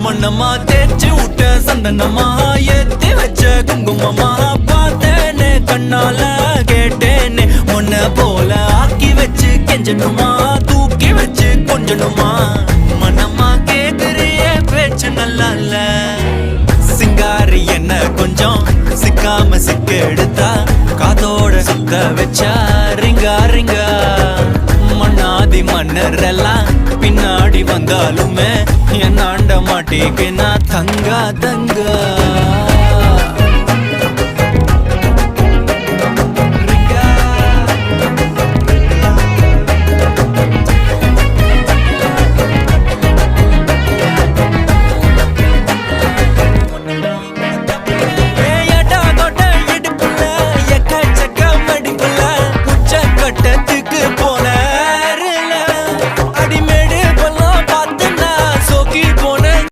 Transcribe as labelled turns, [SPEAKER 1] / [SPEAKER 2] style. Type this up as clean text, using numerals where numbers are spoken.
[SPEAKER 1] மண்ணம்மா தேய்ச்சி விட்ட சந்தனமா ஏத்தி வச்ச குங்குமமா பார்த்தேனே கண்ணால கேட்டேனே உன்ன போல ஆக்கி வச்சு கெஞ்சணுமா தூக்கி வச்சு கொஞ்சணுமா மனமா கேக்குறிய பேச்சு நல்லா இல்ல சிங்காரி என்ன கொஞ்சம் சிக்காம சிக்க எடுத்தா காதோட சுத்த வச்சா ரிங்கா ரிங்கா மண்ணாதி மன்னர் எல்லாம் பின்னாடி வந்தாலுமே என் ஆண்ட மாட்டேக்கு நான் தங்கா தங்கா